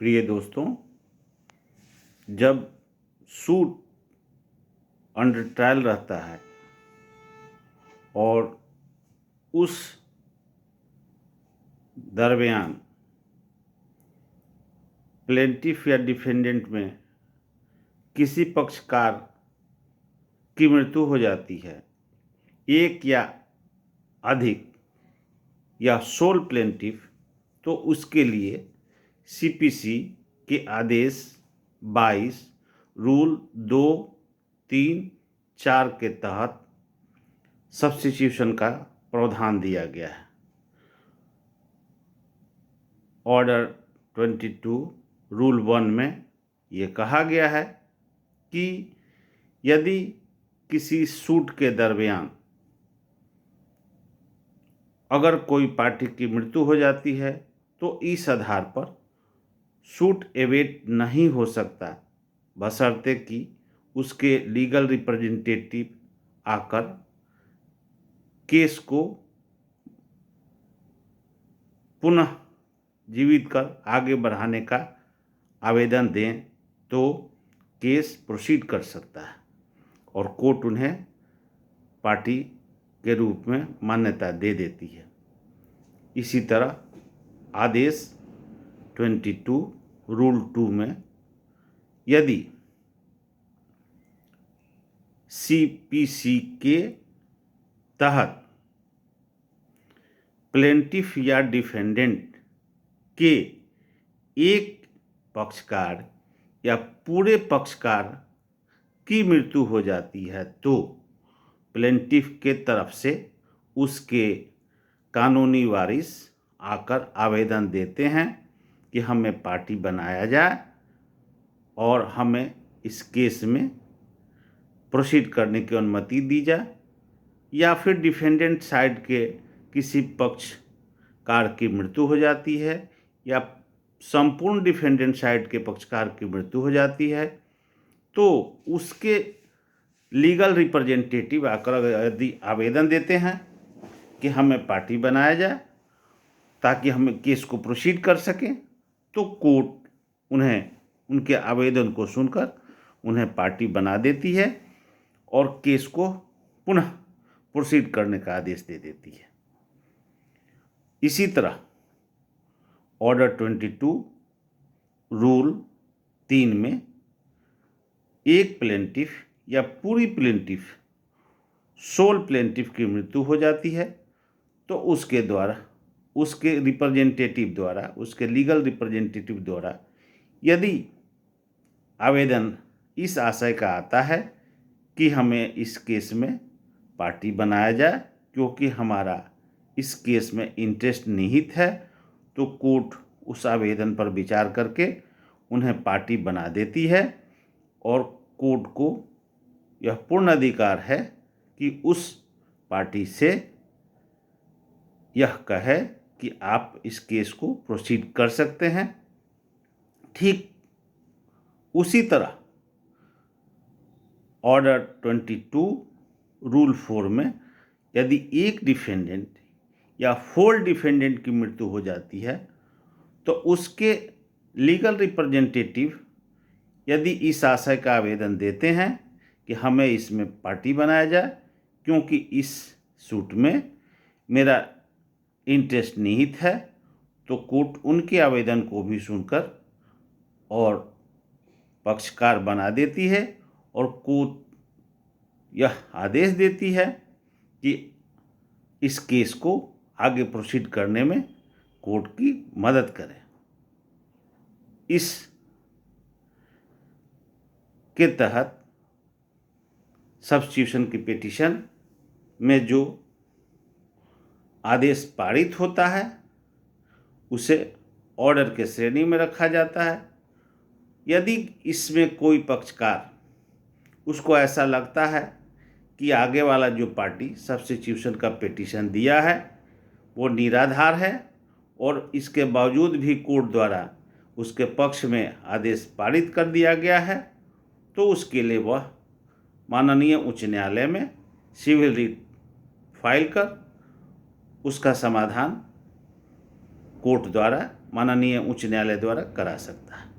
प्रिय दोस्तों, जब सूट अंडर ट्रायल रहता है और उस दरमियान प्लेंटिफ या डिफेंडेंट में किसी पक्षकार की मृत्यु हो जाती है, एक या अधिक या सोल प्लेंटिफ, तो उसके लिए सीपीसी के आदेश 22 रूल 2, 3, 4 के तहत सब्स्टिट्यूशन का प्रावधान दिया गया है। ऑर्डर 22 रूल 1 में ये कहा गया है कि यदि किसी सूट के दरमियान अगर कोई पार्टी की मृत्यु हो जाती है तो इस आधार पर सूट एवेट नहीं हो सकता, बशर्ते कि उसके लीगल रिप्रेजेंटेटिव आकर केस को पुनः जीवित कर आगे बढ़ाने का आवेदन दें तो केस प्रोसीड कर सकता है और कोर्ट उन्हें पार्टी के रूप में मान्यता दे देती है। इसी तरह आदेश 22 रूल 2 में यदि सीपीसी के तहत प्लेंटिफ या डिफेंडेंट के एक पक्षकार या पूरे पक्षकार की मृत्यु हो जाती है तो प्लेंटिफ के तरफ से उसके कानूनी वारिस आकर आवेदन देते हैं कि हमें पार्टी बनाया जाए और हमें इस केस में प्रोसीड करने की अनुमति दी जाए, या फिर डिफेंडेंट साइड के किसी पक्षकार की मृत्यु हो जाती है या संपूर्ण डिफेंडेंट साइड के पक्षकार की मृत्यु हो जाती है तो उसके लीगल रिप्रेजेंटेटिव आकर यदि आवेदन देते हैं कि हमें पार्टी बनाया जाए ताकि हम केस को प्रोसीड कर सकें, तो कोर्ट उन्हें उनके आवेदन को सुनकर उन्हें पार्टी बना देती है और केस को पुनः प्रोसीड करने का आदेश दे देती है। इसी तरह ऑर्डर 22 रूल 3 में एक प्लेंटिफ या पूरी प्लेंटिफ सोल प्लेंटिफ की मृत्यु हो जाती है तो उसके द्वारा उसके रिप्रेजेंटेटिव द्वारा उसके लीगल रिप्रेजेंटेटिव द्वारा यदि आवेदन इस आशय का आता है कि हमें इस केस में पार्टी बनाया जाए क्योंकि हमारा इस केस में इंटरेस्ट निहित है, तो कोर्ट उस आवेदन पर विचार करके उन्हें पार्टी बना देती है और कोर्ट को यह पूर्ण अधिकार है कि उस पार्टी से यह कहे कि आप इस केस को प्रोसीड कर सकते हैं। ठीक उसी तरह ऑर्डर 22 रूल 4 में यदि एक डिफेंडेंट या 4 डिफेंडेंट की मृत्यु हो जाती है तो उसके लीगल रिप्रेजेंटेटिव यदि इस आशय का आवेदन देते हैं कि हमें इसमें पार्टी बनाया जाए क्योंकि इस सूट में मेरा इंटरेस्ट निहित है, तो कोर्ट उनके आवेदन को भी सुनकर और पक्षकार बना देती है और कोर्ट यह आदेश देती है कि इस केस को आगे प्रोसीड करने में कोर्ट की मदद करें। इस के तहत सब्स्टिट्यूशन की पिटीशन में जो आदेश पारित होता है उसे ऑर्डर के श्रेणी में रखा जाता है। यदि इसमें कोई पक्षकार उसको ऐसा लगता है कि आगे वाला जो पार्टी सब्स्टिट्यूशन का पिटीशन दिया है वो निराधार है और इसके बावजूद भी कोर्ट द्वारा उसके पक्ष में आदेश पारित कर दिया गया है, तो उसके लिए वह माननीय उच्च न्यायालय में सिविल रिट फाइल कर उसका समाधान कोर्ट द्वारा माननीय उच्च न्यायालय द्वारा करा सकता है।